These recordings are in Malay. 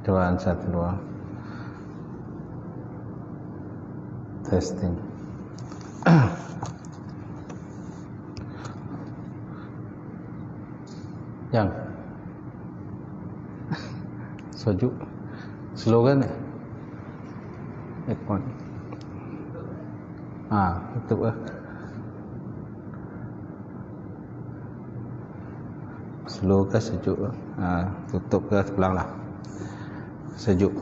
Cobaan 1 2 testing. Yang sejuk slogan ekon tutup slow ke sejuk tutup ke ulanglah sejuk.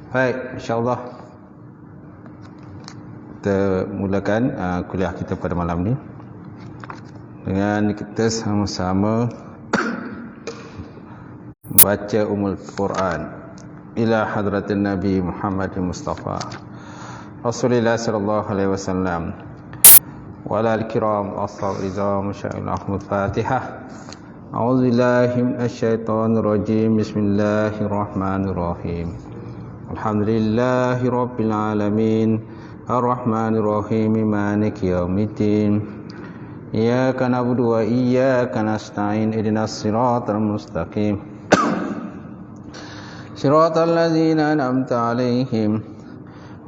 Baik, insyaAllah kita mulakan kuliah kita pada malam ni dengan kita sama-sama baca Ummul Quran ila hadratin Nabi Muhammad Mustafa Rasulullah sallallahu alaihi wasallam wa alal kiram ashab rizam syai'ul Fatihah. A'udzu billahi minasyaitonir rajim. Bismillahirrahmanirrahim. Alhamdulillahi rabbil alamin. Ar-Rahmanir Rahim. Maliki yaumiddin. Iyyaka na'budu wa iyyaka nasta'in. Ihdinas siratal mustaqim. Siratal ladzina an'amta 'alaihim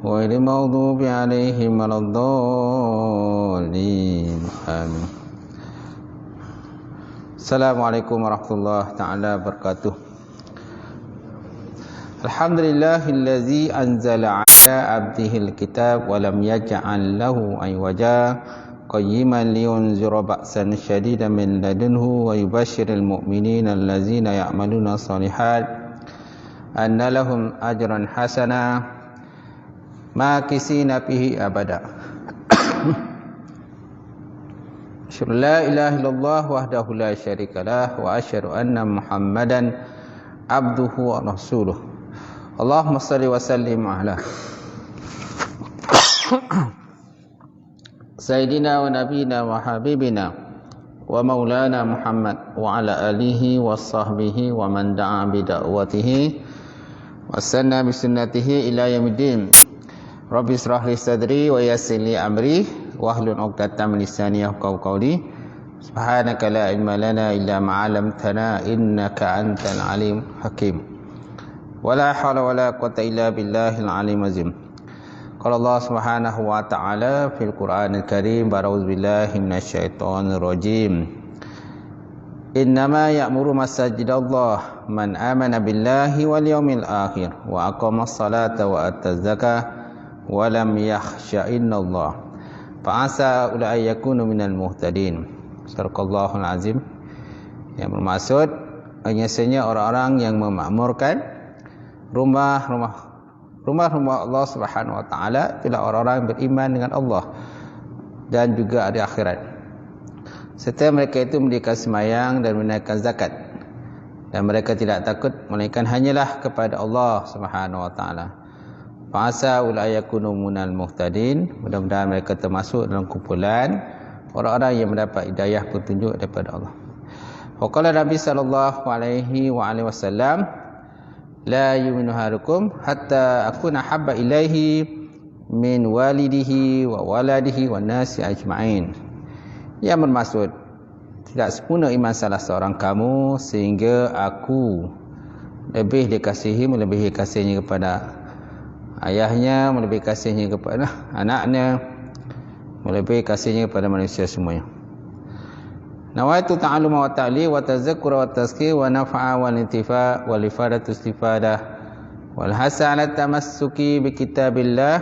ghairil maghdubi 'alaihim waladdallin. Amin. Assalamualaikum warahmatullahi ta'ala wabarakatuh. Alhamdulillahillazi anzala 'ala 'abdihil kitab wa lam yaj'al lahu aywaja qayyiman liyunzira ba'san shadidan min ladunhu wa yubashshiril mu'minina allazina ya'maluna shalihat anna lahum ajran hasana makisina fihi abada. Asyhadu la ilaha illallah wahdahu la syarikalah wa asyhadu anna Muhammadan abduhu wa rasuluh. Allahumma shalli wa sallim ala Sayyidina wa nabiyina wa habibina wa maulana Muhammad wa ala alihi wa sahbihi wa man da'a bi da'watihi wa sanna bi sunnatihi ila yaumiddin. Rabbi israh li sadri wa yassir li amri wahlul 'uqdatam min lisani yafqahu qawli. Subhanaka la ilma lana illa ma 'allamtana innaka antal alim hakim. Wala haula wala quwwata illa billahil alim azim. Qala Allah Subhanahu wa ta'ala fil Qur'anil Karim, a'udzu billahi minasyaitonir rajim. Innama ya'muru masajidallah man amana billahi wal yawmil akhir wa aqamas salata wa ataz zakah wa lam yakhsha illallah fa'asa ulai yakunu minal muhtadin. Sadaqallahul azim. Yang bermaksud biasanya orang-orang yang memakmurkan rumah-rumah Allah Subhanahu wa taala itulah orang-orang yang beriman dengan Allah dan juga hari akhirat. Serta mereka itu mendirikan sembahyang dan menunaikan zakat. Dan mereka tidak takut melainkan hanyalah kepada Allah Subhanahu wa taala. Fa'asa ulai yakunu minal muhtadin. Mudah-mudahan mereka termasuk dalam kumpulan orang-orang yang mendapat hidayah petunjuk daripada Allah. Wa qala Nabi sallallahu alaihi wasallam, la yu'minu ahadukum hatta akuna habba ilaihi min walidihi wa waladihi wan nasi ajma'in. Yang bermaksud tidak sempurna iman salah seorang kamu sehingga aku lebih dikasihi, melebihi kasihnya kepada ayahnya, melebihi kasihnya kepada anaknya, melebihi kasihnya kepada manusia semuanya. Nawaitu ta'alluma wa ta'li wa tazakkura wa tazkir wa nafa'a wa intifa' wa ifadatu istifadah wal hasa 'ala tamassuki bi kitabillah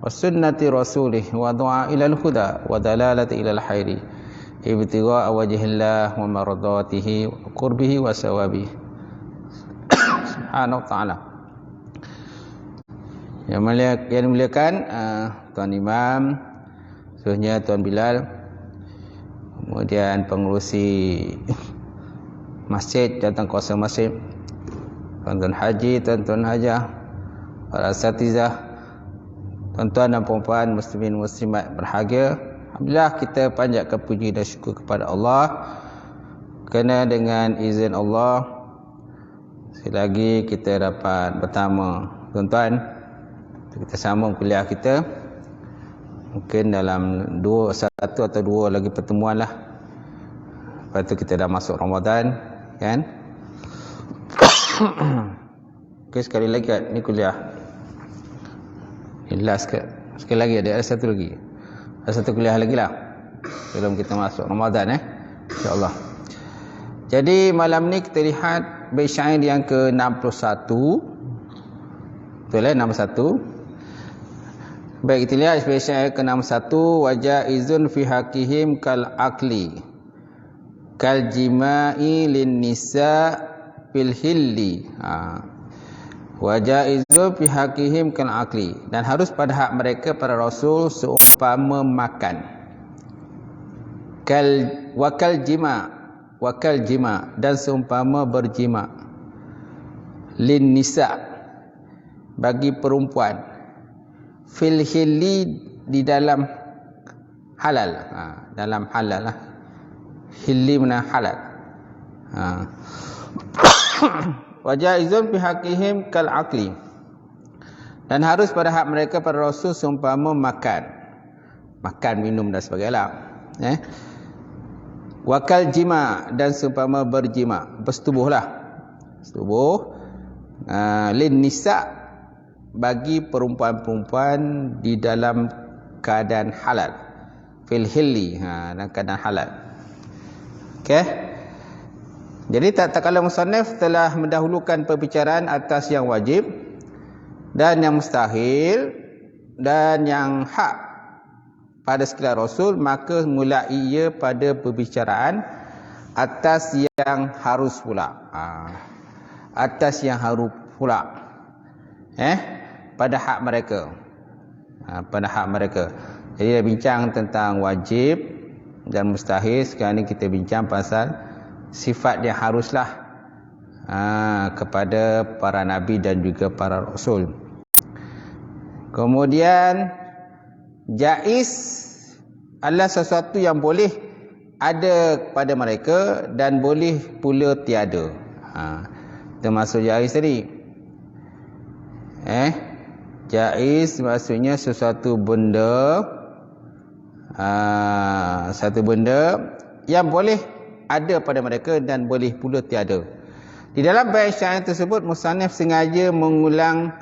wa sunnati rasulih wa du'a ila al-huda wa dalalati ila al-khairi ibtigha'a wajhillah wa mardatihi wa qurbihi wa sawabihi. Subhanahu wa ta'ala. Yang dimuliakan Tuan Imam, seterusnya Tuan Bilal, kemudian pengurusi masjid dan kawasan masjid, tuan-tuan haji, tuan-tuan hajah, para asatizah, tuan-tuan dan puan-puan muslimin muslimat berbahagia. Alhamdulillah, kita panjatkan puji dan syukur kepada Allah kerana dengan izin Allah selagi kita dapat bertemu tuan-tuan, kita sambung kuliah kita. Mungkin dalam satu atau dua lagi pertemuan lah. Lepas tu kita dah masuk Ramadan, kan? Okay, sekali lagi ni kuliah. Ni last ke? Sekali lagi ada satu lagi. Ada satu kuliah lagi lah sebelum kita masuk Ramadan, insya-Allah. Jadi malam ni kita lihat bait syair yang ke-61. Betul 61. Baik, kita lihat bait syair ke-61. Wajaizun fi haqihim kal aqli kal jima'i lin nisa fil hilli. Wajaizun fi haqihim kal aqli, dan harus pada hak mereka para rasul seumpama makan. Wakal jima, dan seumpama berjima. Lin nisa, bagi perempuan. Fil hilli, di dalam halal. Dalam halal lah. Hilli mana halal. Wajaizun fi haqihim kal aqli, dan harus pada hak mereka para rasul seumpama makan, minum dan sebagainya. Wakal jima, dan seumpama berjima, bersetubuh. Lin nisa, bagi perempuan-perempuan di dalam keadaan halal. Fil hilli, dalam keadaan halal. Okey. Jadi tak kala musannaf telah mendahulukan perbicaraan atas yang wajib dan yang mustahil dan yang hak pada sekalian rasul, maka mulai ia pada perbicaraan atas yang harus pula. Atas yang harus pula. Pada hak mereka. Pada hak mereka. Jadi dia bincang tentang wajib dan mustahil. Sekarang ni kita bincang pasal sifat yang haruslah kepada para nabi dan juga para rasul. Kemudian jaiz adalah sesuatu yang boleh ada pada mereka dan boleh pula tiada. Termasuk jaiz tadi. Jaiz maksudnya sesuatu benda yang boleh ada pada mereka dan boleh pula tiada. Di dalam bait syair tersebut musannaf sengaja mengulang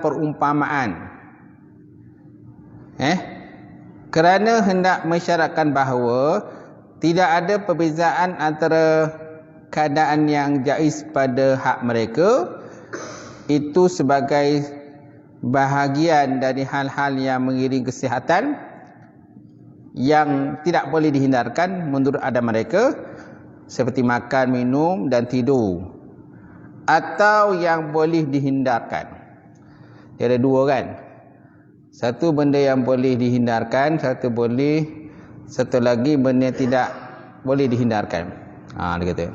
perumpamaan. Kerana hendak mensyaratkan bahawa tidak ada perbezaan antara keadaan yang jaiz pada hak mereka itu sebagai bahagian dari hal-hal yang mengiring kesihatan yang tidak boleh dihindarkan menurut adat mereka, seperti makan, minum dan tidur, atau yang boleh dihindarkan. Dia ada dua kan, satu benda yang boleh dihindarkan, satu lagi benda yang tidak boleh dihindarkan. Dia kata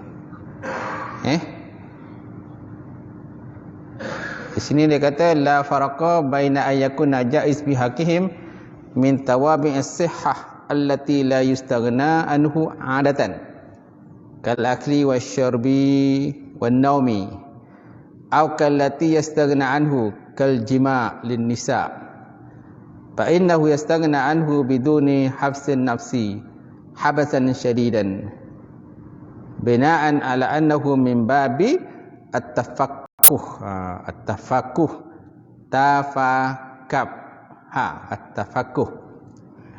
di sini dia kata la faraqa baina ayyakuna jaiz bi haqihim min tawabi' as-sihhah allati la yustaghna anhu 'adatan kal akli wasyarbi wan naumi aw kallati yastaghna anhu kal jima' lin nisa fa innahu yastaghna anhu biduni habsin nafsi habasan shadidan bina'an ala annahu min babi at-tafakkuh. At-tafakkuh.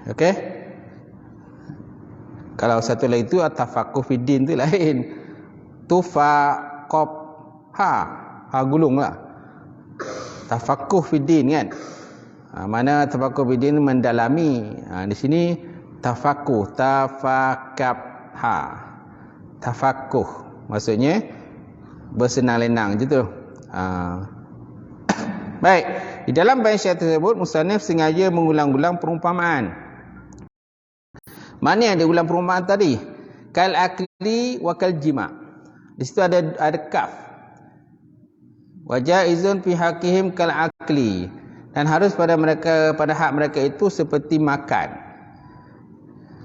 Okey. Kalau satu lagi itu at-tafakkuh fiddin tu lain. Tufaqab gulung lah. Tafakkuh fiddin kan. Mana tafakkuh fiddin mendalami. Di sini tafakkuh, tafakkuh maksudnya bersenang-lenang je tu. Baik, di dalam bait syair tersebut musannaf sengaja mengulang-ulang perumpamaan. Mana yang dia ulang perumpamaan tadi? Kal akli wa kal jima'. Di situ ada kaf. Wajaizun fi haqihim kal akli, dan harus pada hak mereka itu seperti makan.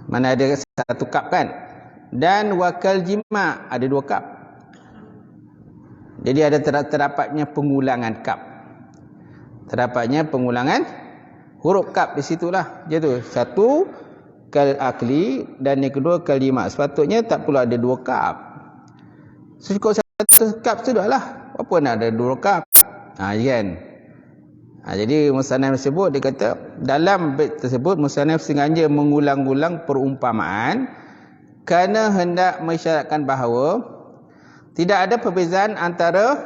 Mana ada satu kaf kan? Dan wakal jima' ada dua kaf. Jadi ada terdapatnya pengulangan kaf. Terdapatnya pengulangan huruf kaf di situlah. Jadi satu kal akli dan yang kedua kal jima. Sepatutnya tak pula ada dua kaf. Cukup satu kaf sudahlah. Apa nak ada dua kaf? Kan. Jadi musannaf tersebut dia kata dalam bait tersebut musannaf sengaja mengulang-ulang perumpamaan kerana hendak mensyaratkan bahawa tidak ada perbezaan antara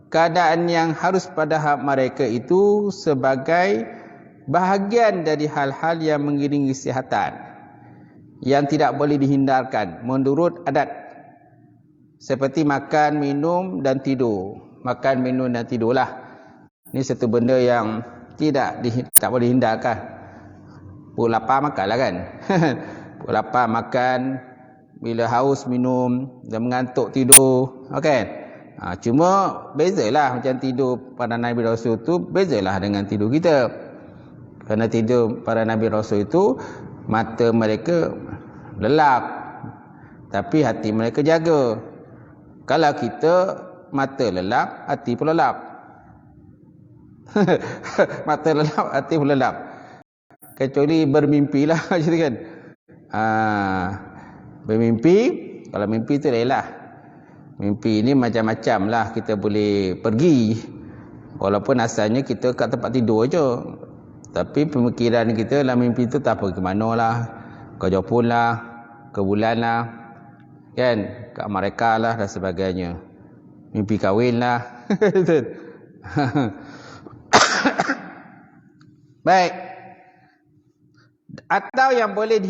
keadaan yang harus pada hak mereka itu sebagai bahagian dari hal-hal yang mengiringi kesihatan yang tidak boleh dihindarkan menurut adat, seperti makan, minum dan tidur. Makan, minum dan tidurlah. Ini satu benda yang tak boleh dihindarkan. Pukul lapar makanlah kan. Pukul lapar makan, bila haus minum, dan mengantuk tidur. Okay. Cuma bezalah macam tidur para Nabi Rasul itu bezalah dengan tidur kita. Kerana tidur para Nabi Rasul itu mata mereka lelap, tapi hati mereka jaga. Kalau kita mata lelap, hati pun lelap. Mata lelap, hati pun lelap. Kecuali bermimpilah macam kan. Bermimpi, kalau mimpi tu lainlah. Mimpi ni macam-macam lah kita boleh pergi. Walaupun asalnya kita kat tempat tidur je. Tapi pemikiran kita dalam mimpi tu tak pergi ke mana lah. Ke Jepun lah, ke bulan lah. Kan? Ke Amerika lah dan sebagainya. Mimpi kahwin lah. Baik. Atau yang boleh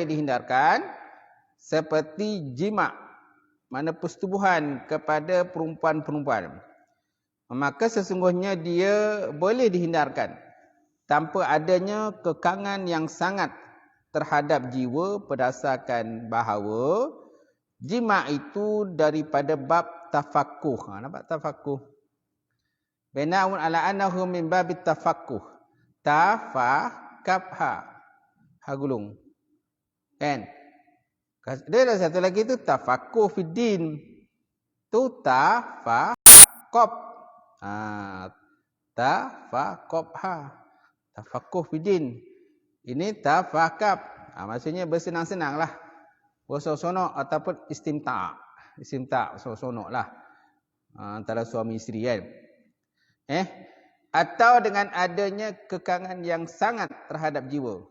dihindarkan. Seperti jima, mana persetubuhan kepada perempuan-perempuan. Maka sesungguhnya dia boleh dihindarkan tanpa adanya kekangan yang sangat terhadap jiwa, berdasarkan bahawa jima itu daripada bab tafaqquh. Nampak tafaqquh? Bina'un ala annahu min babit tafaqquh. Tafaqabha. Hagulung. Kan? Dia ada satu lagi tu tafaqquh fid din. Tu tafaqab. Tafaqabha. Tafaqquh fid din. Ini tafaqab. Maksudnya bersenang-senanglah. Bersenang-senang ataupun istimta'. Istimta' bersenang-senang lah. Antara suami isteri kan. Atau dengan adanya kekangan yang sangat terhadap jiwa.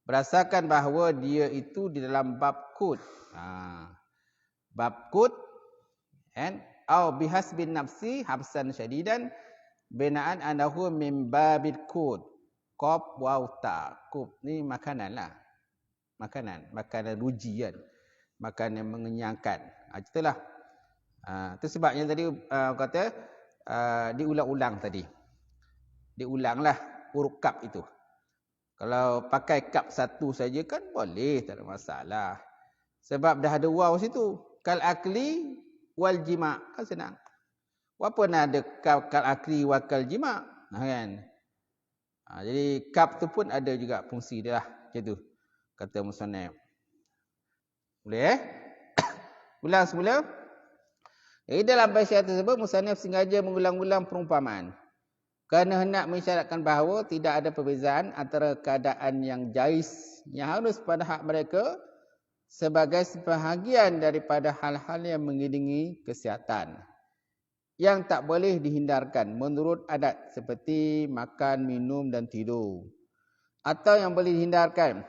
Berdasarkan bahawa dia itu di dalam bab kud. Bab kud. Au bihasbin nafsi habsan syadidan. Bina'an anahu min babil kud. Qab waw ta. Kub ni makanan lah. Makanan ruji kan. Makanan yang mengenyangkan. Itulah. Itu sebabnya tadi kata diulang-ulang tadi. Diulanglah huruf kaf itu. Kalau pakai kaf satu saja kan boleh, tak ada masalah. Sebab dah ada waw situ. Kal akli wal jima. Kan senang. Apa nak ada kal akli wal kal jima? Kan? Jadi kaf tu pun ada juga fungsi dia lah. Macam tu. Kata musannaf. Boleh Ulang semula. Jadi dalam bait tersebut musannaf sengaja mengulang-ulang perumpamaan. Kerana hendak mensyaratkan bahawa tidak ada perbezaan antara keadaan yang jais, yang harus pada hak mereka sebagai sebahagian daripada hal-hal yang mengiringi kesihatan yang tak boleh dihindarkan menurut adat, seperti makan, minum dan tidur. Atau yang boleh dihindarkan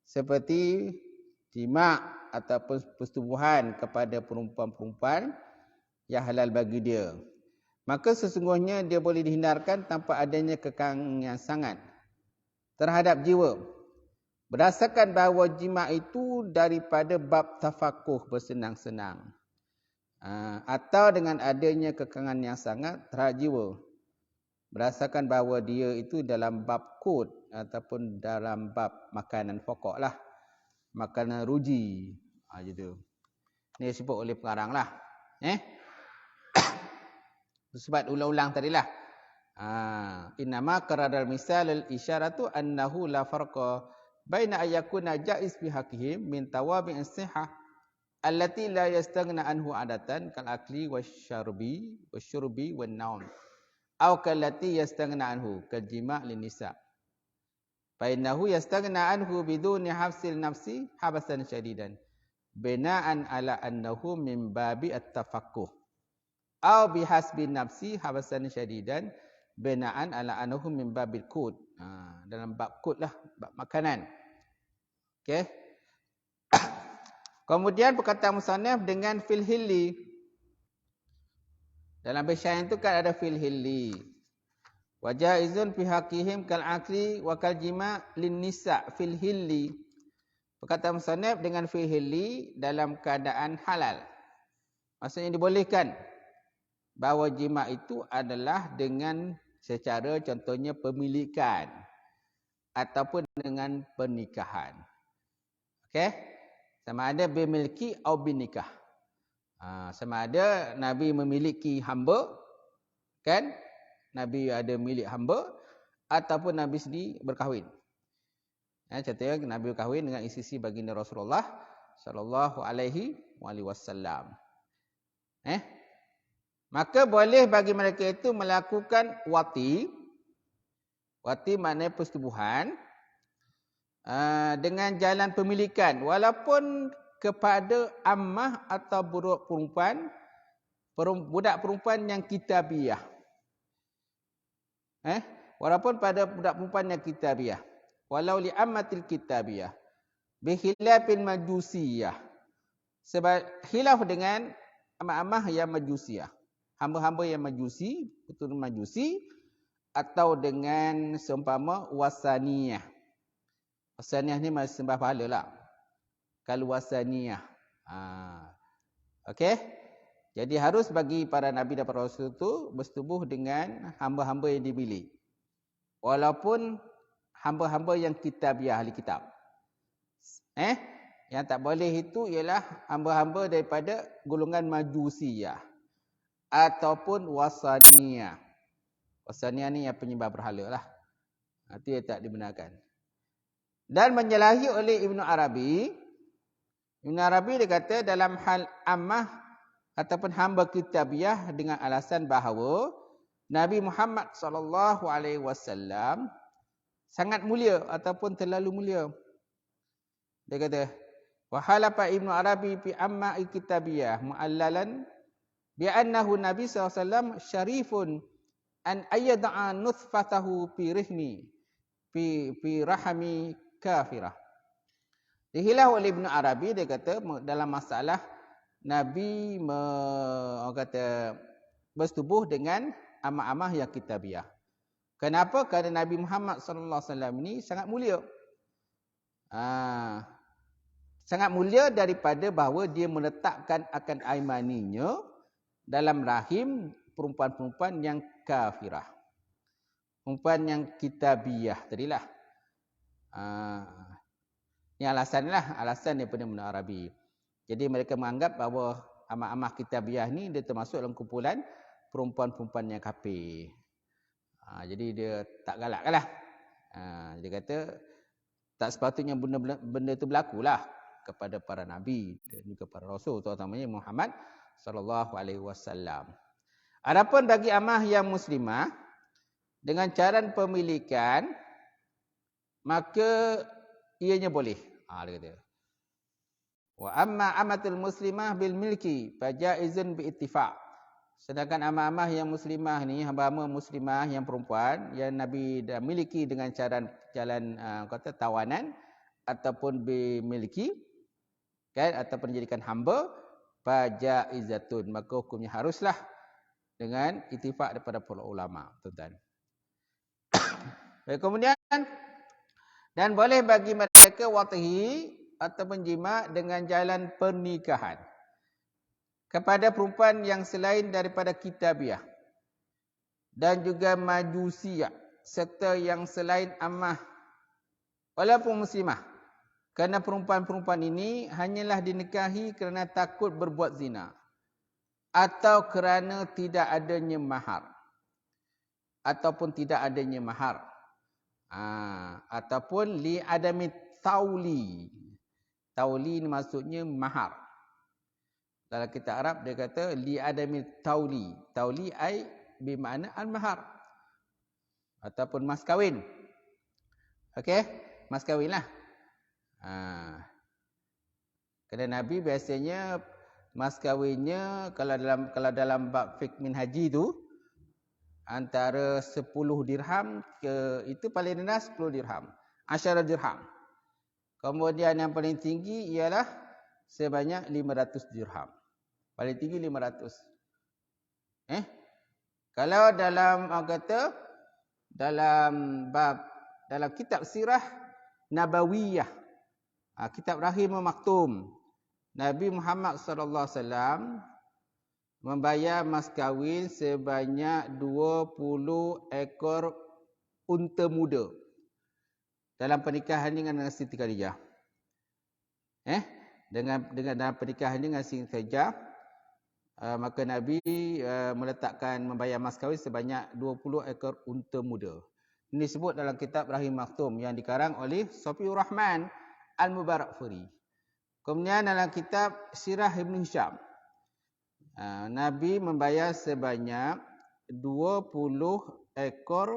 seperti jima' ataupun persetubuhan kepada perempuan-perempuan yang halal bagi dia. Maka sesungguhnya dia boleh dihindarkan tanpa adanya kekang yang sangat terhadap jiwa. Berdasarkan bahawa jima' itu daripada bab tafaqquh, bersenang-senang. Atau dengan adanya kekangan yang sangat terhadap jiwa. Berdasarkan bahawa dia itu dalam bab kud ataupun dalam bab makanan pokok lah. Makanan ruji. Gitu. Ini disebut oleh pengarang lah. Sebab ulang-ulang tadilah. Innama qaradal misal al-isyaratu annahu la farqa baina ayyakuna jaiz fi haqqihim min tawabi'is sihah allati la yastaghna anhu adatan kal akli wasyurbi wan naum aw kallati yastaghna anhu kal jima' lin nisa fa innahu yastaghna anhu biduni hafsil nafsi habasan syadidan bina'an ala annahu min babi at-tafaqquh aw bihasbi nafsi habasan syadidan bina'an ala annahu min babil qut. Dalam bab qut lah, bab makanan. Okey. Kemudian perkataan musannaf dengan fil hilli. Dalam Bishayan itu kan ada fil hilli. Wa jaizun fi haqqihim kal akli wa kal jima' lin nisa fil hilli. Perkataan musannaf dengan fil hilli dalam keadaan halal. Maksudnya dibolehkan bahawa jima' itu adalah dengan secara contohnya pemilikan ataupun dengan pernikahan. Okey? Sama ada bimilki atau binikah. Sama ada Nabi memiliki hamba, kan? Nabi ada milik hamba, ataupun Nabi sendiri berkahwin. Contohnya Nabi berkahwin dengan isteri baginda Rasulullah sallallahu alaihi wasallam. Maka boleh bagi mereka itu melakukan wati. Wati maknanya persetubuhan. Dengan jalan pemilikan walaupun kepada ammah atau budak perempuan yang kitabiah. Walaupun pada budak perempuan yang kitabiah. Walau li ammatil kitabiah bi khilafil majusiyah. Sebab khilaf dengan ammah yang majusiyah. Hamba-hamba yang majusi, keturunan majusi atau dengan seumpama wasaniyah. Wasaniyah ni masih sembah pahala lah. Kalau wasaniyah. Okey. Jadi harus bagi para Nabi dan para Rasul itu bersetubuh dengan hamba-hamba yang dipilih. Walaupun hamba-hamba yang kitabiah, ahli kitab. Yang tak boleh itu ialah hamba-hamba daripada golongan majusiyah. Ataupun wasaniyah. Wasaniyah ni yang penyembah berhala lah. Itu yang tak dibenarkan. Dan menyalahi oleh Ibn Arabi. Ibn Arabi dia kata dalam hal ammah ataupun hamba kitabiah dengan alasan bahawa Nabi Muhammad sallallahu alaihi wasallam sangat mulia ataupun terlalu mulia. Dia kata wa halafa Ibn Arabi fi amma kitabiyah mu'allalan bi annahu Nabi sallallahu alaihi wasallam syarifun an ayyada'a nutfatahu fi rihmi fi rahmi kafirah. Dihilah oleh Ibn Arabi, dia kata dalam masalah Nabi bersetubuh dengan amah-amah yang kitabiah. Kenapa? Kerana Nabi Muhammad sallallahu alaihi wasallam ini sangat mulia. Sangat mulia daripada bahawa dia meletakkan akan air maninya dalam rahim perempuan-perempuan yang kafirah. Perempuan yang kitabiah tadilah. Ini alasan daripada Ibn Arabi. Jadi mereka menganggap bahawa amah-amah kitabiah ni dia termasuk dalam kumpulan perempuan-perempuan yang kafir. Jadi dia tak galakkanlah. Dia kata tak sepatutnya benda itu berlakulah kepada para nabi dan juga para rasul, terutamanya Muhammad sallallahu alaihi wasallam. Adapun bagi amah yang muslimah dengan cara pemilikan, maka ianya boleh. Dia kata. Wa amma amatul muslimah bil milki fa jaizun bi ittifaq. Sedangkan amah-amah yang muslimah ni, hamba-hamba muslimah yang perempuan yang Nabi dah miliki dengan jalan tawanan ataupun bi milki, kan, ataupun dijadikan hamba, fa jaizatun, maka hukumnya haruslah dengan ittifaq daripada para ulama, tuan-tuan. Kemudian dan boleh bagi mereka watihi ataupun jima dengan jalan pernikahan kepada perempuan yang selain daripada kitabiah dan juga majusiyah serta yang selain ammah walaupun muslimah, kerana perempuan-perempuan ini hanyalah dinikahi kerana takut berbuat zina atau kerana tidak adanya mahar ataupun tidak adanya mahar. Ataupun li adami tauli. Tauli ni maksudnya mahar. Dalam kitab Arab dia kata li adami tauli. Tauli ai bermakna al-mahar ataupun mas kahwin. Okey, mas kahwin lah. Kerana Nabi biasanya mas kahwinnya kalau dalam bab fiqh min haji tu antara 10 dirham ke itu paling rendah 10 dirham. 10 dirham. Kemudian yang paling tinggi ialah sebanyak 500 dirham. Paling tinggi 500. Kalau dalam dalam kitab sirah nabawiyah, kitab Rahim Maktum, Nabi Muhammad sallallahu alaihi wasallam membayar mas kahwin sebanyak 20 ekor unta muda dalam pernikahan dengan Siti Khadijah. Dengan dalam pernikahan dengan Siti Khadijah, maka Nabi membayar mas kahwin sebanyak 20 ekor unta muda. Ini disebut dalam kitab Rahim Maktum yang dikarang oleh Safiur Rahman Al-Mubarakfuri. Kemudian dalam kitab Sirah Ibn Hisham, Nabi membayar sebanyak 20 ekor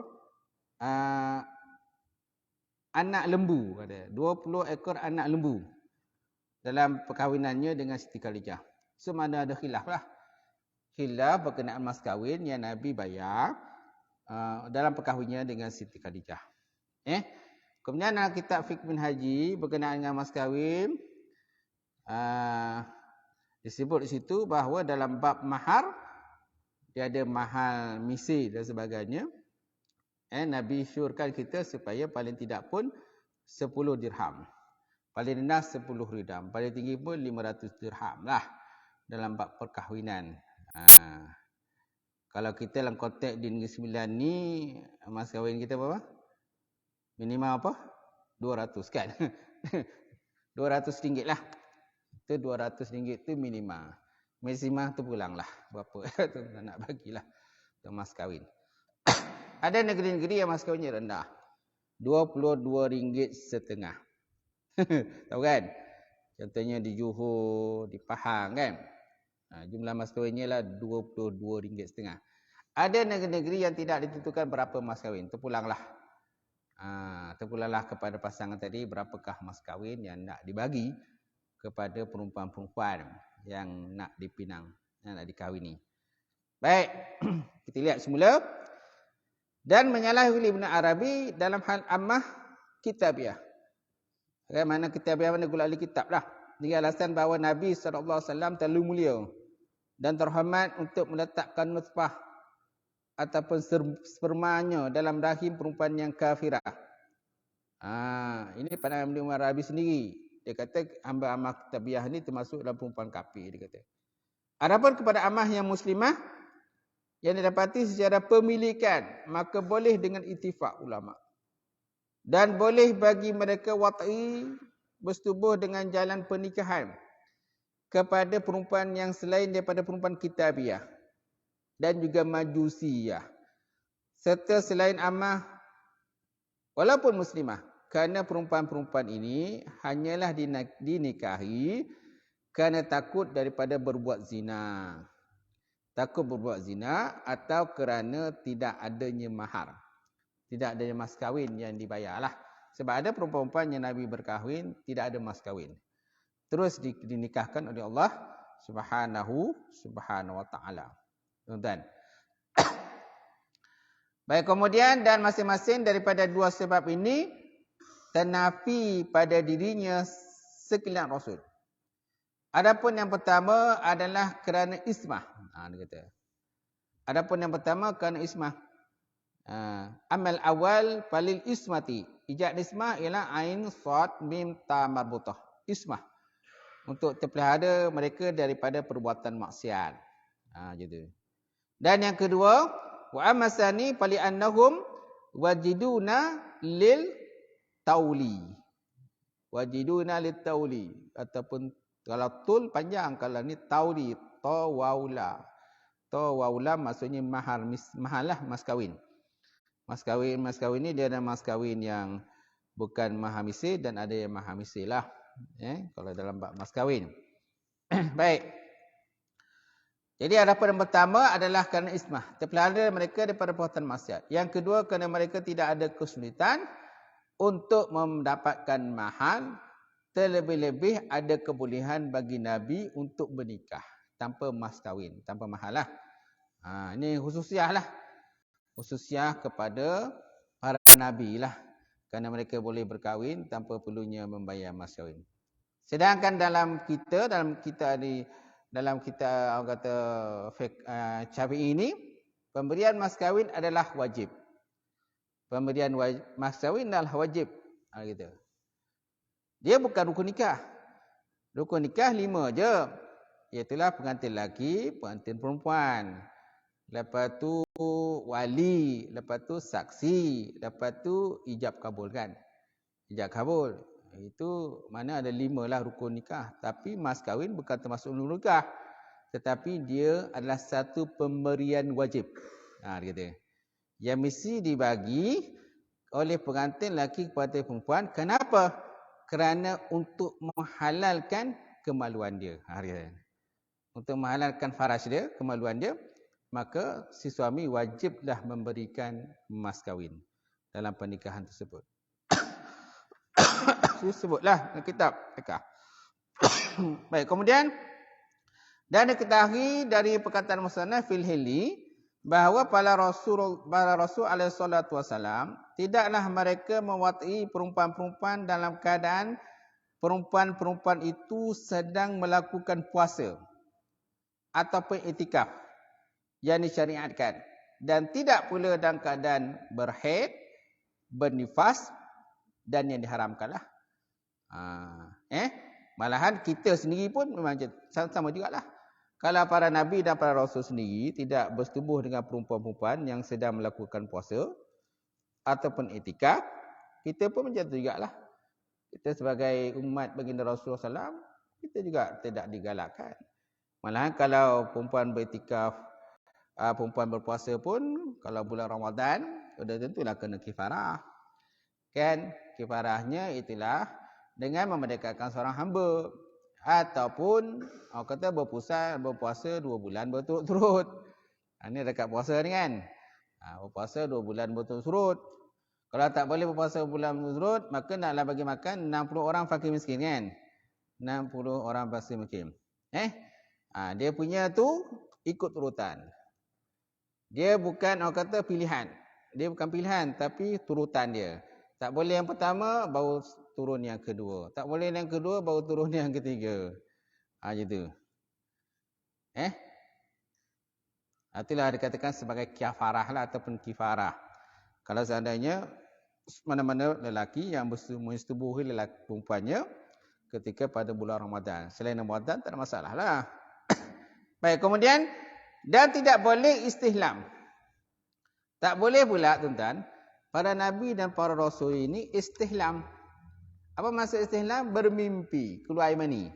anak lembu. 20 ekor anak lembu dalam perkahwinannya dengan Siti Khadijah. So mana ada khilaf lah. Khilaf berkenaan mas kahwin yang Nabi bayar dalam perkahwinannya dengan Siti Khadijah. Kemudian dalam kitab Fiqh bin Haji berkenaan dengan mas kahwin, disebut di situ bahawa dalam bab mahar dia ada mahal misi dan sebagainya. Nabi syorkan kita supaya paling tidak pun 10 dirham. Paling rendah 10 dirham. Paling tinggi pun 500 dirham lah dalam bab perkahwinan. Kalau kita dalam konteks di Negeri Sembilan ni, mas kahwin kita berapa? Minimal apa? 200 kan? 200 ringgit lah. Itu 200 ringgit tu minimal. Maksimum tu pulang lah. Berapa tu nak bagilah untuk mas kahwin. Ada negeri-negeri yang mas kahwinnya rendah. 22 ringgit setengah. Tahu kan? Contohnya di Johor, di Pahang kan? Jumlah mas kahwinnya lah 22 ringgit setengah. Ada negeri-negeri yang tidak ditentukan berapa mas kahwin. Terpulanglah. Terpulanglah kepada pasangan tadi berapakah mas kahwin yang nak dibagi kepada perempuan-perempuan yang nak dipinang, yang nak dikahwini. Baik, kita lihat semula. Dan menyalahi Ibn Arabi dalam hal ammah kitabiah. Bagaimana kitabiah mana gula ahli kitab lah. Dengan alasan bahawa Nabi SAW terlalu mulia dan terhormat untuk meletakkan nutfah ataupun spermanya dalam rahim perempuan yang kafirah. Ini pandangan Ibn Arabi sendiri. Dia kata hamba ammah kitabiah ni termasuk dalam perempuan kafir, dia kata. Adapun kepada ammah yang muslimah yang didapati secara pemilikan, maka boleh dengan ittifaq ulama. Dan boleh bagi mereka wat'i bersetubuh dengan jalan pernikahan kepada perempuan yang selain daripada perempuan kitabiah dan juga majusiyah serta selain ammah walaupun muslimah, kerana perempuan-perempuan ini hanyalah dinikahi kerana takut daripada berbuat zina. Takut berbuat zina atau kerana tidak adanya mahar. Tidak adanya mas kahwin yang dibayarlah. Sebab ada perempuan-perempuan yang Nabi berkahwin tidak ada mas kahwin. Terus dinikahkan oleh Allah Subhanahu wa taala. Tuan-tuan. Baik, kemudian dan masing-masing daripada dua sebab ini ternafi pada dirinya sekalian Rasul. Adapun yang pertama adalah kerana ismah. Dia kata. Adapun yang pertama kerana ismah. Amal awal falil ismati. Ijaz ismah ialah ain sad mim ta marbutah. Ismah. Untuk terpelihara mereka daripada perbuatan maksiat. Gitu. Dan yang kedua, wa amasani fali annahum wajiduna lil tauli. Wajiduna lil tauli ataupun kalau tul panjang, kalau ni tauli, tawaula. Tawaula maksudnya mahal lah mas kahwin. Mas kahwin ni dia ada mas kahwin yang bukan mahamisi dan ada yang mahamisi lah. Kalau dalam bab mas kahwin. Baik. Jadi harapan yang pertama adalah kerana ismah, terpelihara mereka daripada perbuatan maksiat. Yang kedua, kerana mereka tidak ada kesulitan untuk mendapatkan mahal. Terlebih-lebih ada kebolehan bagi Nabi untuk bernikah tanpa mas kahwin, tanpa mahal lah. Ini khususiah lah. Khususiah kepada para Nabi lah. Kerana mereka boleh berkahwin tanpa perlunya membayar mas kahwin. Sedangkan dalam kita orang kata Syafi'i ini, pemberian mas kahwin adalah wajib. Pemberian mas kahwin adalah wajib. Gitu. Dia bukan rukun nikah. Rukun nikah 5 je. Iaitulah pengantin lelaki, pengantin perempuan. Lepas tu wali, lepas tu saksi, lepas tu ijab kabul kan. Ijab kabul. Itu mana ada 5 lah rukun nikah. Tapi mas kahwin bukan termasuk rukun nikah. Tetapi dia adalah satu pemberian wajib. Dia kata. Yang mesti dibagi oleh pengantin lelaki kepada perempuan. Kenapa? Kerana untuk menghalalkan kemaluan dia. Untuk menghalalkan faraj dia, kemaluan dia, maka si suami wajiblah memberikan mas kahwin dalam pernikahan tersebut. Sebutlah dalam kitab fikah. Baik, kemudian dan diketahui dari perkataan musannaf fil hilli bahawa para rasul alaihi salatu wasalam tidaklah mereka mewati perempuan-perempuan dalam keadaan perempuan-perempuan itu sedang melakukan puasa ataupun iktikaf yang disyariatkan, dan tidak pula dalam keadaan berhaid, bernifas dan yang diharamkanlah. Malahan kita sendiri pun memang sama jugalah. Kalau para Nabi dan para Rasul sendiri tidak bersetubuh dengan perempuan-perempuan yang sedang melakukan puasa ataupun iktikaf, kita pun macam tu jugalah. Kita sebagai umat baginda Rasulullah SAW, kita juga tidak digalakkan. Malahan kalau perempuan beriktikaf, perempuan berpuasa pun, kalau bulan Ramadan, sudah tentulah kena kifarah. Kan, kifarahnya itulah dengan memerdekakan seorang hamba. Ataupun orang kata berpuasa 2 bulan berturut-turut. Ini dekat puasa ni kan. Berpuasa 2 bulan berturut-turut. Kalau tak boleh berpuasa bulan berturut, maka naklah bagi makan 60 orang fakir miskin kan. 60 orang fakir miskin. Dia punya tu ikut turutan. Dia bukan orang kata pilihan. Dia bukan pilihan tapi turutan dia. Tak boleh yang pertama, baru turun yang kedua. Tak boleh yang kedua, baru turun yang ketiga. Gitu. Itulah dikatakan sebagai kifarah lah ataupun kifarah. Kalau seandainya mana-mana lelaki yang menyetubuhi lelaki perempuannya ketika pada bulan Ramadan. Selain Ramadan, tak ada masalah lah. Baik, kemudian, dan tidak boleh istihlam. Tak boleh pula, tuan-tuan, para Nabi dan para Rasul ini istihlam. Apa maksud istihlam? Bermimpi, keluar air mani.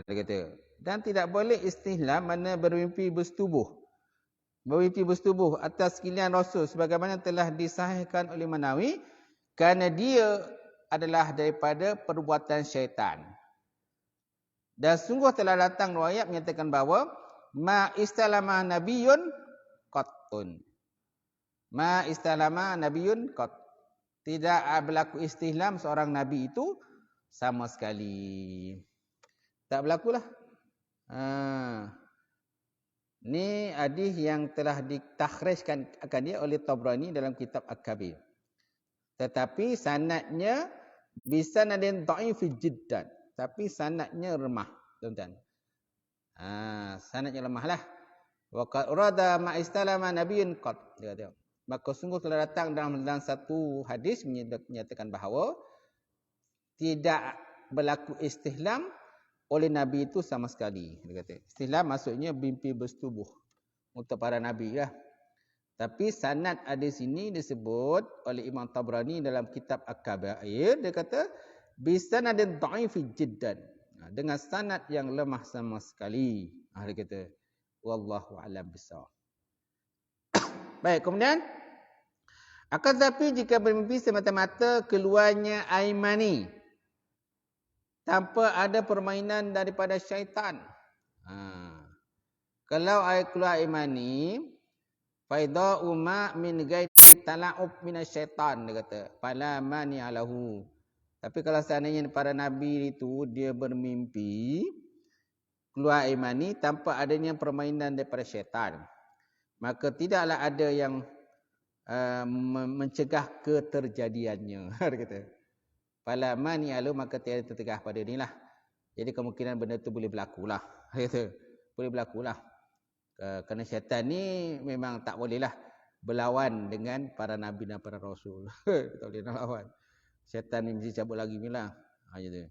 Dia kata. Dan tidak boleh istihlam mana bermimpi bersetubuh. Bermimpi bersetubuh atas sekalian Rasul sebagaimana telah disahihkan oleh Manawi, kerana dia adalah daripada perbuatan syaitan. Dan sungguh telah datang riwayat menyatakan bahawa ma istalama nabiyyun qattun. Ma istalama nabiyyun qat. Tidak berlaku istihlam seorang nabi itu sama sekali. Tak berlakulah. Ni hadis yang telah ditakhrijkan akan dia oleh Tabrani dalam kitab Al-Kabir. Tetapi sanadnya bisanadin dhaif jiddan. Tapi sanadnya lemah, tuan-tuan. Sanadnya lemahlah. Wa qad urada ma istalama nabiyyun qat. Dia kata. Maka sungguh telah datang dalam satu hadis menyatakan bahawa tidak berlaku istihlam oleh Nabi itu sama sekali. Dia kata. Istihlam maksudnya mimpi bersetubuh untuk para Nabi lah. Tapi sanad hadis ini disebut oleh Imam Tabrani dalam kitab Al-Kabair. Dia kata, bisanadin dha'ifi jiddan. Dengan sanad yang lemah sama sekali. Dia kata, wallahu a'lam bissawab. Baik, kemudian akan tetapi jika bermimpi semata-mata keluarnya air mani tanpa ada permainan daripada syaitan. Kalau air keluar air mani, faidha umma min ghairi tala'ub minasyaitan, dia kata. Fala mani alahu. Tapi kalau seandainya para nabi itu dia bermimpi keluar air mani tanpa adanya permainan daripada syaitan, maka tidaklah ada yang mencegah keterjadiannya. Dia kata. Fala mani alahu, maka tiada tertegah pada inilah. Jadi kemungkinan benda tu boleh berlaku lah. Dia kata. Boleh berlaku lah. Kerana syaitan ni memang tak boleh lah berlawan dengan para nabi dan para rasul. Tak boleh nak lawan. Syaitan ni mesti cabut lagi ni lah. Gitu.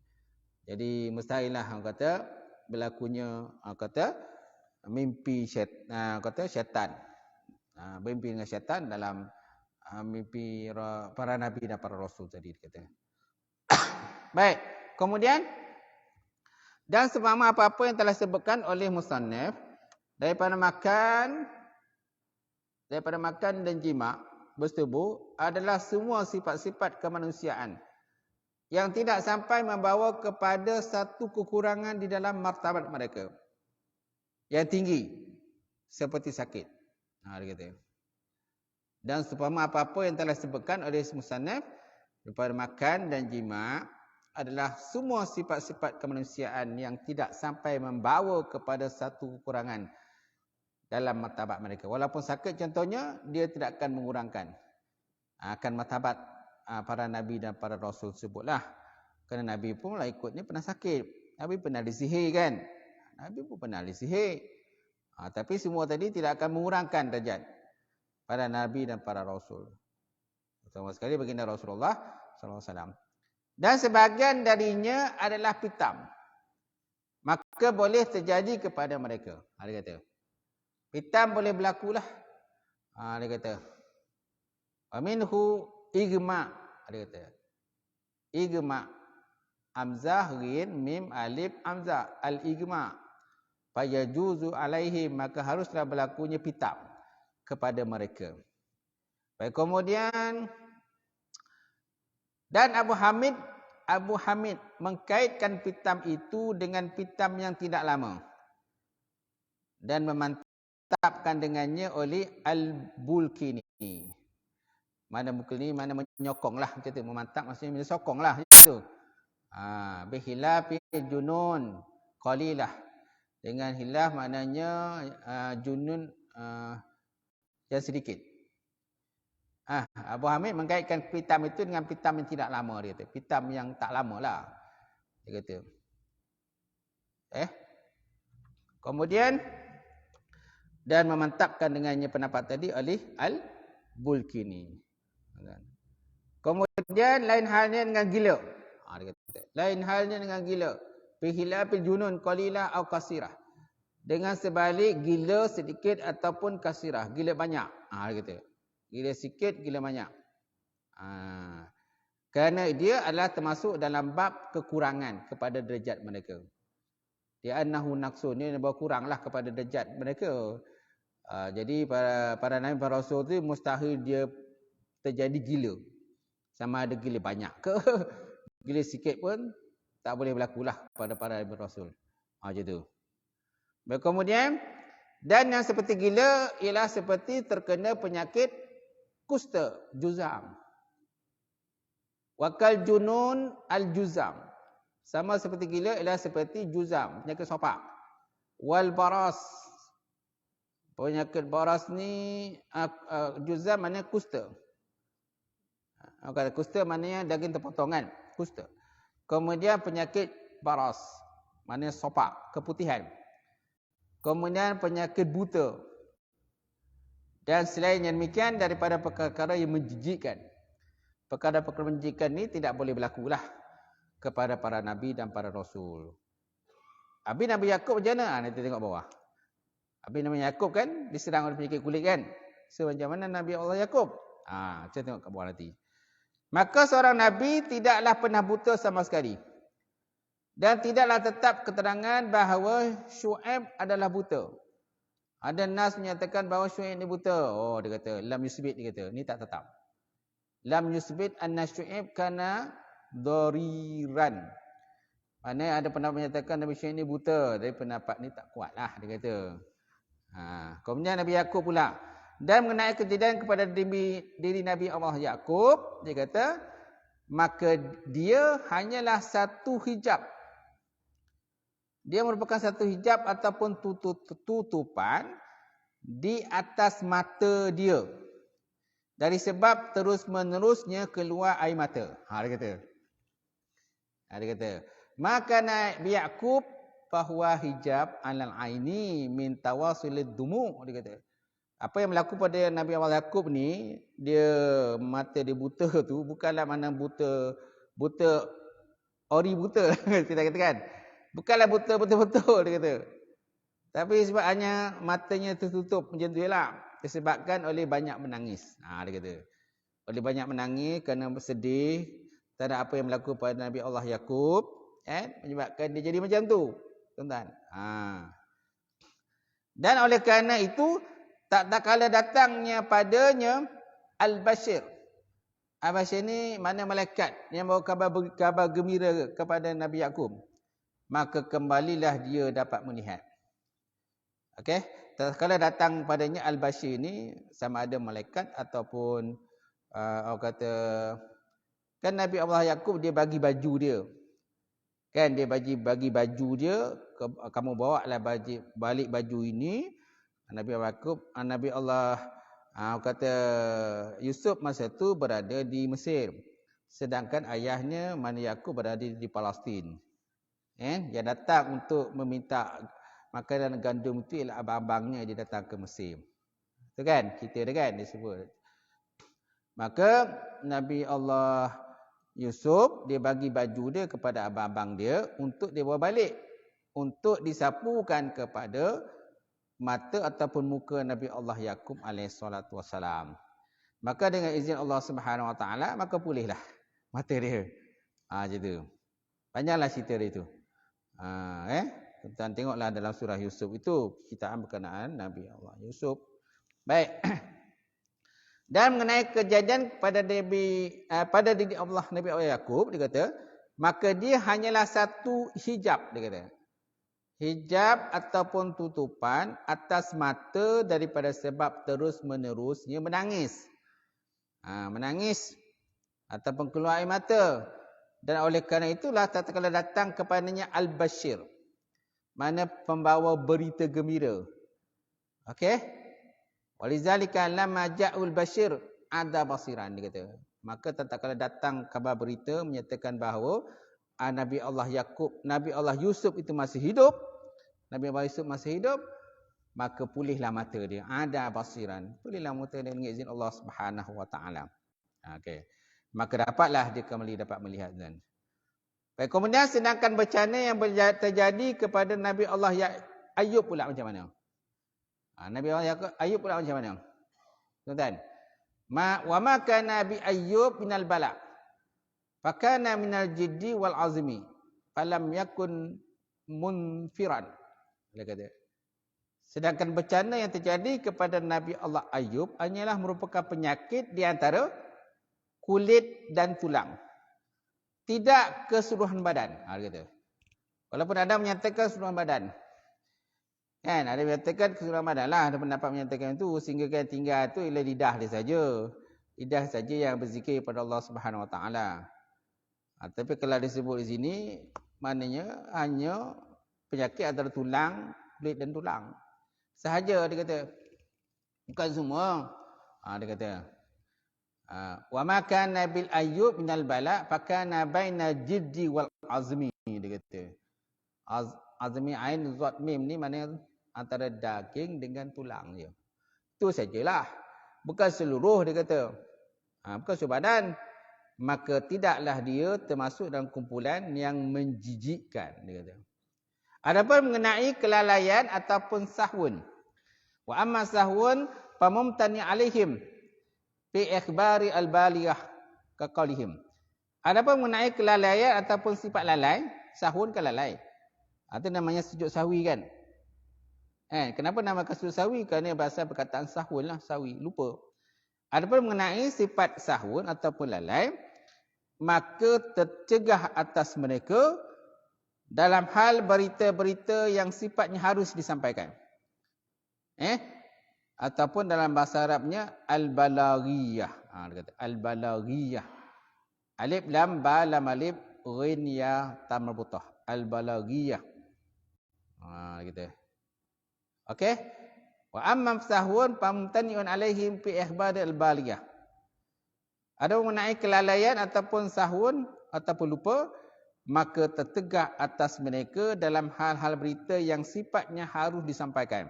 Jadi mustahil lah orang kata berlakunya kata mimpi syaitan. Bermimpi dengan syaitan dalam mimpi para nabi dan para rasul tadi kata. Baik, kemudian dan seumpama apa-apa yang telah disebutkan oleh musannaf daripada makan dan jima' bersetubuh adalah semua sifat-sifat kemanusiaan yang tidak sampai membawa kepada satu kekurangan di dalam martabat mereka yang tinggi seperti sakit. Dia kata. Dan seumpama apa-apa yang telah disebutkan oleh musannaf daripada makan dan jima' adalah semua sifat-sifat kemanusiaan yang tidak sampai membawa kepada satu kekurangan dalam martabat mereka. Walaupun sakit contohnya, dia tidak akan mengurangkan akan martabat para nabi dan para rasul tersebutlah. Kerana nabi pun lah ikutnya pernah sakit. Nabi pernah disihir kan. Nabi pun pernah disihir. Tapi semua tadi tidak akan mengurangkan derajat para nabi dan para rasul. Terutama sekali baginda Rasulullah SAW. Dan sebahagian darinya adalah pitam. Maka boleh terjadi kepada mereka. Dia kata. Pitam boleh berlakulah. Dia kata. Waminhu igma. Dia kata. Igma. Hamzah, ghin, mim, alif, hamzah. Al-igma. Fayajuzu alaihi. Maka haruslah berlakunya pitam kepada mereka. Baik, kemudian dan Abu Hamid mengkaitkan pitam itu dengan pitam yang tidak lama dan memantapkan dengannya oleh Al-Bulkini. Mana Bulkini, mana menyokong lah macam tu. Memantap maksudnya menyokong lah itu. Bihilafi junun qalilah. Dengan hilaf maknanya junun yang sedikit. Abu Hamid mengkaitkan pitam itu dengan pitam yang tidak lama, dia kata. Pitam yang tak lama lah. Dia kata. Kemudian dan memantapkan dengannya pendapat tadi oleh Al-Bulkini. Kemudian lain halnya dengan gila. Dia kata. Lain halnya dengan gila. Bihilafil junun qalila au kasirah. Dengan sebalik gila sedikit ataupun kasirah. Gila banyak. Dia kata. Gila sikit, gila banyak. Kerana dia adalah termasuk dalam bab kekurangan kepada derajat mereka. Dia annahu naqsun, dia berkuranglah kepada derajat mereka. Jadi para nabi, para rasul tu mustahil dia terjadi gila. Sama ada gila banyak ke gila sikit pun tak boleh berlakulah pada para nabi rasul. Macam tu. Kemudian dan yang seperti gila ialah seperti terkena penyakit kusta, juzam. Wakal junun al-juzam. Sama seperti gila ialah seperti juzam, penyakit sopak. Wal baras. Penyakit baras ni, juzam maknanya kusta. Kusta maknanya daging terpotongan, kusta. Kemudian penyakit baras, maknanya sopak, keputihan. Kemudian penyakit buta. Dan selain yang demikian daripada perkara-perkara yang menjijikkan. Perkara-perkara menjijikkan ni tidak boleh berlakulah kepada para nabi dan para rasul. Habis Nabi Yaakob macam mana? Nanti tengok bawah. Habis Nabi Yaakob kan diserang oleh penyakit kulit kan? So macam mana Nabi Allah Yaakob? Kita tengok kat bawah nanti. Maka seorang nabi tidaklah pernah buta sama sekali. Dan tidaklah tetap keterangan bahawa Syuaib adalah buta. Ada nas menyatakan bahawa Syuaib ni buta. Dia kata lam yusbit, dia kata ni tak tetap. Lam yusbit anna Syuaib kana dariran. Maknanya ada pendapat menyatakan Nabi Syuaib ni buta. Tapi pendapat ni tak kuatlah, dia kata. Kemudian Nabi Yakub pula. Dan mengenai kejadian kepada diri Nabi Allah Yakub, dia kata, maka dia hanyalah satu hijab. Dia merupakan satu hijab ataupun tutupan di atas mata dia. Dari sebab terus-menerusnya keluar air mata. Dia kata. Dia kata, maka Nabi Yakub fahuwa hijab alal aini min tawasulid dumu. Dia kata. Apa yang berlaku pada Nabi Allah Yakub ni, dia mata dia buta tu bukanlah mana buta ori buta kita katakan. Bukanlah buta betul-betul dia kata. Tapi sebab hanya matanya tertutup macam tu jelah, disebabkan oleh banyak menangis. Dia kata. Oleh banyak menangis kerana bersedih terhadap apa yang berlaku pada Nabi Allah Yakub, menyebabkan dia jadi macam tu. Tuan-tuan. Dan oleh kerana itu tak kala datangnya padanya Al-Bashir. Al-Bashir ni mana malaikat yang bawa kabar gembira kepada Nabi Yakub. Maka kembalilah dia dapat melihat. Okey, tak kala datang padanya Al-Bashir ni sama ada malaikat ataupun orang kata, kan Nabi Allah Yakub dia bagi baju dia. Kan dia bagi baju dia, kamu bawa lah balik baju ini. Nabi Allah kata Yusuf masa tu berada di Mesir, sedangkan ayahnya mana Yakub berada di Palestin. Dia datang untuk meminta makanan gandum itu ialah abang-abangnya dia datang ke Mesir. Itu kan cerita dia kan disebut. Maka Nabi Allah Yusuf dia bagi baju dia kepada abang-abang dia untuk dia bawa balik, untuk disapukan kepada mata ataupun muka Nabi Allah Yakub alaihissalatu wassalam. Maka dengan izin Allah Subhanahu wa taala maka pulihlah mata dia. Macam tu. Panjanglah cerita dia tu. Tuan tengoklah dalam surah Yusuf itu kitaan berkenaan Nabi Allah Yusuf. Baik. Dan mengenai kejadian pada diri Allah Nabi Allah Yakub, dia kata, maka dia hanyalah satu hijab, dia kata. Hijab ataupun tutupan atas mata daripada sebab terus-menerusnya menangis. Menangis ataupun keluar air mata. Dan oleh kerana itulah tatkala datang kepadanya Al-Bashir, mana pembawa berita gembira. Okey? Walizalika lamma ja'ul bashir ada basiran, dia kata. Maka tatkala datang kabar berita menyatakan bahawa Nabi Allah Yakub, Nabi Allah Yusuf itu masih hidup, Nabi Allah Yusuf masih hidup, maka pulihlah mata dia. Ada basiran. Pulihlah mata dia dengan izin Allah Subhanahu wa taala. Okey. Maka dapatlah dia kembali dapat melihat dan. Baik, kemudian sedangkan bencana yang terjadi kepada Nabi Allah Ayub pula macam mana? Nabi Allah Ayub pula macam mana? Tuan-tuan. Wa ma kana bi Ayyub minal bala. Fakana minal jiddi wal azmi. Falam yakun munfiran. Dia kata. Sedangkan bencana yang terjadi kepada Nabi Allah Ayub hanyalah merupakan penyakit di antara kulit dan tulang. Tidak keseluruhan badan. Dia kata. Walaupun ada menyatakan keseluruhan badan. Kan, ada menyatakan keseluruhan badan lah. Ada pendapat menyatakan itu. Sehingga kan tinggal itu ialah lidah dia saja. Lidah saja yang berzikir pada Allah Subhanahu Wa Taala. Tapi kalau disebut di sini, maknanya hanya penyakit antara tulang, kulit dan tulang. Sahaja dia kata. Bukan semua. Dia kata. Wa ma kana bil Ayyub minal bala fakana baina jiddi wal azmi, dia kata. Azmi ain zat mim ni maknanya antara daging dengan tulang je. Itu sajalah. Bukan seluruh, dia kata. Bukan seluruh badan. Maka tidaklah dia termasuk dalam kumpulan yang menjijikkan, dia kata. Adapun mengenai kelalaian ataupun sahwun. Wa amma sahwun famumtani alaihim fi ikhbari al-baliyah kaqalihim. Adapun mengenai kelalaian ataupun sifat lalai, sahun kan lalai. Itu namanya sujud sahwi kan. Kenapa namakan sujud sahwi? Kerana bahasa perkataan sahun lah, sahwi, lupa. Adapun mengenai sifat sahun ataupun lalai, maka tercegah atas mereka dalam hal berita-berita yang sifatnya harus disampaikan. Ataupun dalam bahasa Arabnya al-balaghiyah. Dia kata al-balaghiyah. Alif lam ba lam alif ghin ya ta marbutah. Al-balaghiyah. Gitu. Okey? Wa amma sahwun famtani'un alaihim fi ihbad al-baliyah. Ada mengenai kelalaian ataupun sahwun ataupun lupa, maka tertegak atas mereka dalam hal-hal berita yang sifatnya harus disampaikan.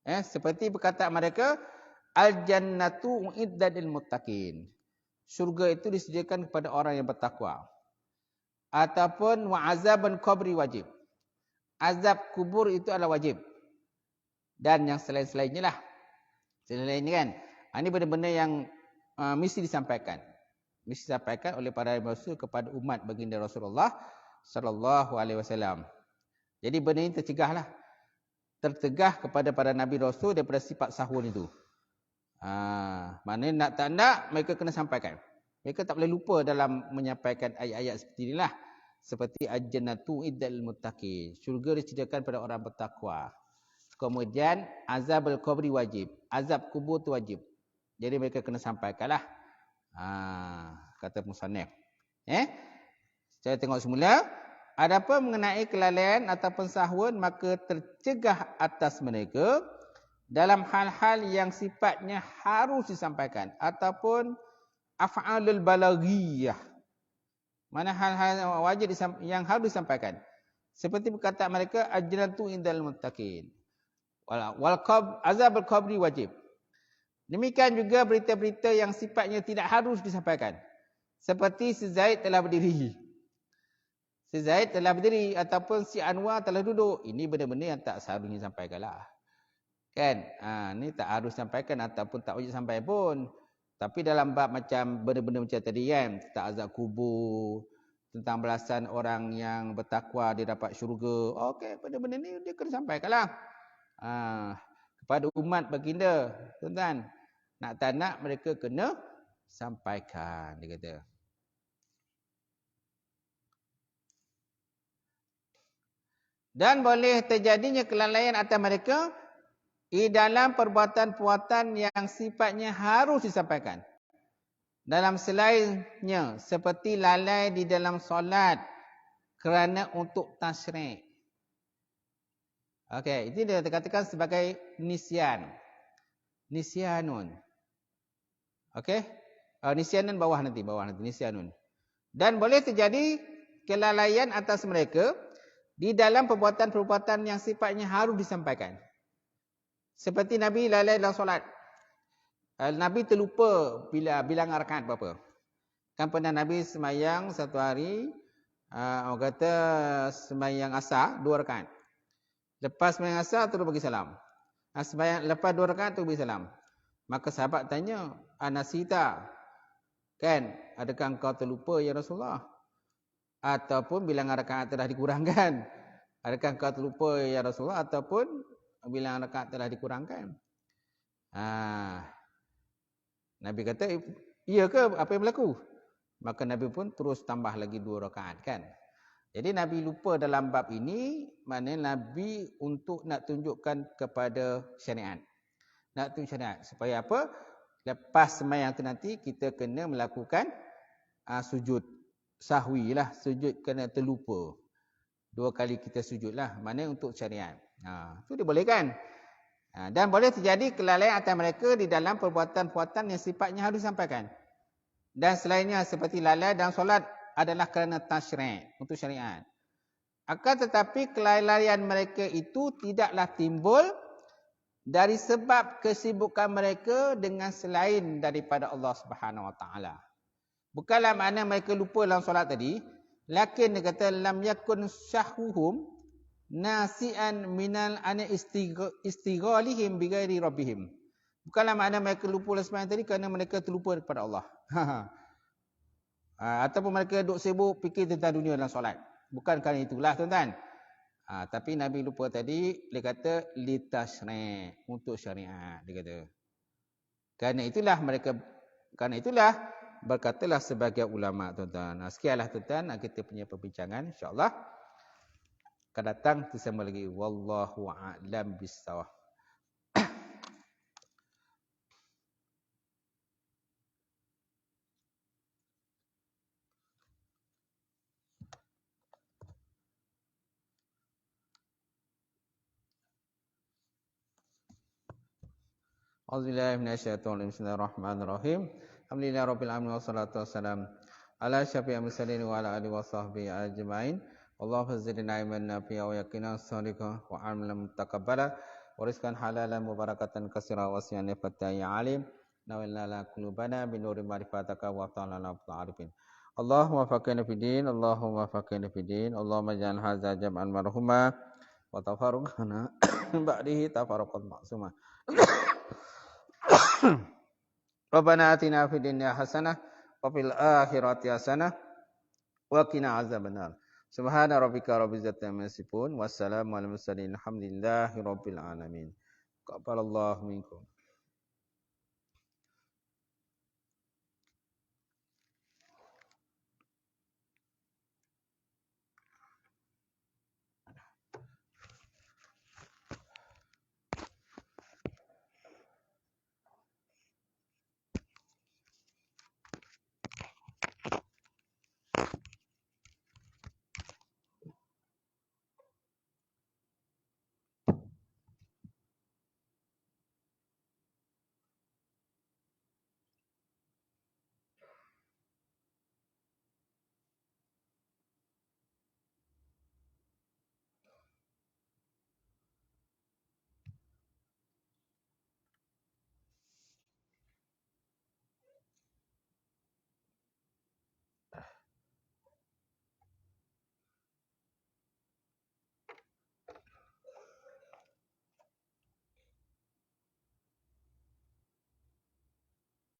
Seperti perkataan mereka, al-jannatu uiddat lil muttaqin. Syurga itu disediakan kepada orang yang bertakwa. Ataupun wa azaban qabri wajib. Azab kubur itu adalah wajib. Dan yang selain-selainnya lah. Selain-selainnya kan. Ini benda-benda yang mesti disampaikan. Mesti disampaikan oleh para rasul kepada umat baginda Rasulullah sallallahu alaihi wasallam. Jadi benda ini tercegahlah. Tertegah kepada para nabi rasul daripada sifat sahun itu. Maknanya nak tak nak mereka kena sampaikan. Mereka tak boleh lupa dalam menyampaikan ayat-ayat seperti inilah. Seperti al-jannatu iddal muttaqin. Syurga disediakan pada orang bertakwa. Kemudian azab al-qabri wajib. Azab kubur tu wajib. Jadi mereka kena sampaikanlah. Kata musannif. Saya tengok semula. Adapun mengenai kelalaian ataupun sahwan, maka tercegah atas mereka dalam hal-hal yang sifatnya harus disampaikan ataupun af'alul balaghiyah. Mana hal-hal yang wajib yang harus disampaikan. Seperti perkataan mereka ajratu indal muttaqin. Azab al-qabri wajib. Demikian juga berita-berita yang sifatnya tidak harus disampaikan. Seperti si Zaid telah berdiri. Si Zaid telah berdiri ataupun si Anwar telah duduk. Ini benda-benda yang tak seharusnya disampaikanlah. Kan? Ni tak harus sampaikan ataupun tak wajib sampai pun. Tapi dalam bab macam benda-benda macam tadi kan, tentang azab kubur, tentang belasan orang yang bertakwa dia dapat syurga. Okey, benda-benda ni dia kena sampaikanlah. Kepada umat baginda, tuan-tuan. Nak tak nak mereka kena sampaikan, dia kata. Dan boleh terjadinya kelalaian atas mereka di dalam perbuatan-perbuatan yang sifatnya harus disampaikan. Dalam selainnya, seperti lalai di dalam solat kerana untuk tasyrik. Okey, itu dia dikatakan sebagai nisyan. Nisyanun. Okey? Nisyanun bawah nanti nisyanun. Dan boleh terjadi kelalaian atas mereka di dalam perbuatan-perbuatan yang sifatnya harus disampaikan. Seperti Nabi lalai dalam solat. Nabi terlupa bilangan rakaat berapa. Kan pernah Nabi semayang satu hari, orang kata semayang asar 2 rakaat. Lepas semayang asar terus bagi salam. Lepas 2 rakaat terus bagi salam. Maka sahabat tanya, anasita, kan, adakah engkau terlupa ya Rasulullah? Ataupun bilangan rakaat telah dikurangkan. Adakah engkau terlupa ya Rasulullah? Ataupun bilangan rakaat telah dikurangkan. Nabi kata, iya ke apa yang berlaku? Maka Nabi pun terus tambah lagi 2 rakaat kan. Jadi Nabi lupa dalam bab ini, maknanya Nabi untuk nak tunjukkan kepada syariat. Nak tunjuk syariat. Supaya apa? Lepas sembahyang tu nanti kita kena melakukan sujud sahwi lah. Sujud kena terlupa. 2 kali kita sujud lah. Maknanya untuk syariat. Itu dibolehkan. Dan boleh terjadi kelalaian atas mereka di dalam perbuatan-perbuatan yang sifatnya harus disampaikan. Dan selainnya seperti lalai dalam solat adalah kerana tasyrik, untuk syariat. Akan tetapi kelalaian mereka itu tidaklah timbul dari sebab kesibukan mereka dengan selain daripada Allah Subhanahu Wa Taala. Bukanlah makna mereka lupa dalam solat tadi, lakin dia kata lam yakun syahwuhum nasian minal ana istighalihim bighairi rabbihim. Bukanlah makna mereka lupa sembahyang tadi kerana mereka terlupa kepada Allah. Ataupun mereka duk sibuk fikir tentang dunia dalam solat. Bukan kerana itulah tuan-tuan. Tapi Nabi lupa tadi, dia kata litasyri', untuk syariat, dia kata. Kerana itulah berkatalah sebagai ulama tuan-tuan. Sekianlah tuan-tuan kita punya perbincangan, insya-Allah. Akan datang bersama lagi. Wallahu a'lam bissawab. Auzubillahi minasyaitonir rajim. Bismillahirrahmanirrahim. Alhamdulillahi rabbil alamin wassalatu wassalam ala syafi'il mursalin wa ala alihi washabbihi ajmain. Allahumma zidna ilman nafi'a wa yaqinan shadiqan wa amalan mutaqabbala wa rizqan halalan mubarakatan katsiran wa wasi'an fatai alim. Nawilna la qulubana bi nuri ma'rifataka wa ta'ala arifin. Allahumma faqihna fid din, Allahumma faqihna fid din, Allahumma ja'al hadza jam'an marhuma wa tafarruqana ba'dihi tafarruqan ma'suma. Rabbana atina fid dunya hasanah wa fil akhirati hasanah wa qina azabannar. Subhana rabbika rabbil izzati amma yasifun wassalamu alal mursalin alhamdulillahi rabbil alamin. Taqabbalallahu minkum.